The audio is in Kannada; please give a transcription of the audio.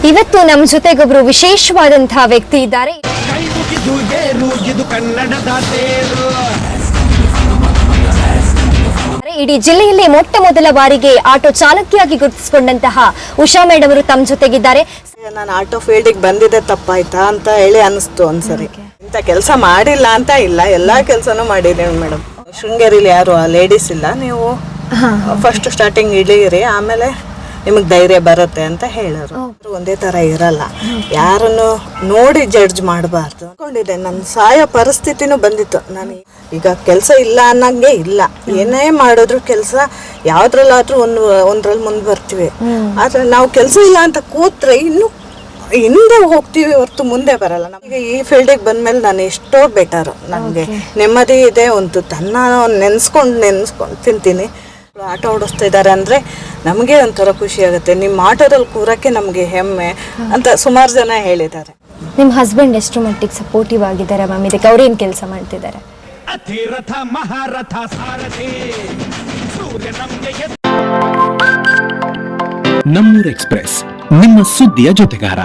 ಇವತ್ತು ನಮ್ಮ ಜೊತೆಗೊಬ್ಬರು ವಿಶೇಷವಾದಂತಹ ವ್ಯಕ್ತಿ ಇದ್ದಾರೆ. ಇಡೀ ಜಿಲ್ಲೆಯಲ್ಲಿ ಮೊಟ್ಟ ಮೊದಲ ಬಾರಿಗೆ ಆಟೋ ಚಾಲಕಿಯಾಗಿ ಗುರುತಿಸಿಕೊಂಡಂತಹ ಉಷಾ ಮೇಡಮ್ ಅವರು ತಮ್ಮ ಜೊತೆಗಿದ್ದಾರೆ. ನಾನು ಆಟೋ ಫೀಲ್ಡಿಗೆ ಬಂದಿದ್ದೆ ತಪ್ಪಾಯ್ತಾ ಅಂತ ಹೇಳಿ ಅನಿಸ್ತು ಒಂದ್ಸರಿ. ಇಂಥ ಕೆಲಸ ಮಾಡಿಲ್ಲ ಅಂತ ಇಲ್ಲ, ಎಲ್ಲಾ ಕೆಲಸನೂ ಮಾಡಿದ್ದೀನಿ ಮೇಡಮ್. ಶೃಂಗೇರಿಲಿ ಯಾರು ಲೇಡೀಸ್ ಇಲ್ಲ, ನೀವು ಫಸ್ಟ್ ಸ್ಟಾರ್ಟಿಂಗ್ ಇಳೀರಿ, ಆಮೇಲೆ ನಿಮಗೆ ಧೈರ್ಯ ಬರುತ್ತೆ ಅಂತ ಹೇಳೋರು. ಒಂದೇ ತರ ಇರಲ್ಲ, ಯಾರನ್ನು ನೋಡಿ ಜಡ್ಜ್ ಮಾಡಬಾರ್ದು ಅನ್ಕೊಂಡಿದ್ದೆ. ನನ್ನ ಸಾಯೋ ಪರಿಸ್ಥಿತಿನೂ ಬಂದಿತ್ತು. ನಾನು ಈಗ ಕೆಲಸ ಇಲ್ಲ ಅನ್ನಂಗೆ ಇಲ್ಲ, ಏನೇ ಮಾಡಿದ್ರು ಕೆಲಸ ಯಾವ್ದ್ರಲ್ಲಾದ್ರೂ ಒಂದ್ರಲ್ಲಿ ಮುಂದೆ ಬರ್ತೀವಿ. ಆದ್ರೆ ನಾವು ಕೆಲಸ ಇಲ್ಲ ಅಂತ ಕೂತ್ರೆ ಇನ್ನು ಹಿಂದೆ ಹೋಗ್ತೀವಿ ಹೊರತು ಮುಂದೆ ಬರಲ್ಲ. ನಮಗೆ ಈ ಫೀಲ್ಡಿಗೆ ಬಂದ್ಮೇಲೆ ನಾನು ಎಷ್ಟೋ ಬೆಟರ್, ನನಗೆ ನೆಮ್ಮದಿ ಇದೆ. ಒಂದು ತನ್ನ ನೆನ್ಸ್ಕೊಂಡು ತಿಂತೀನಿ. ಆಟೋ ಓಡಿಸ್ತಾ ಇದ್ದಾರೆ ಅಂದರೆ ನಮಗೆ ಒಂಥರ ಖುಷಿ ಆಗುತ್ತೆ. ನಿಮ್ಮ ಆಟೋದಲ್ಲಿ ಕೂರಕ್ಕೆ ನಮಗೆ ಹೆಮ್ಮೆ ಅಂತ ಸುಮಾರು ಜನ ಹೇಳಿದ್ದಾರೆ. ನಿಮ್ಮ ಹಸ್ಬೆಂಡ್ ಎಷ್ಟು ಮಟ್ಟಿಗೆ ಸಪೋರ್ಟಿವ್ ಆಗಿದ್ದಾರೆ ಮ್ಯಾಮ್ ಇದಕ್ಕೆ? ಅವ್ರೇನು ಕೆಲಸ ಮಾಡ್ತಿದ್ದಾರೆ? ನಮ್ಮೂರ್ ಎಕ್ಸ್‌ಪ್ರೆಸ್, ನಿಮ್ಮ ಸುದ್ದಿಯ ಜೊತೆಗಾರ.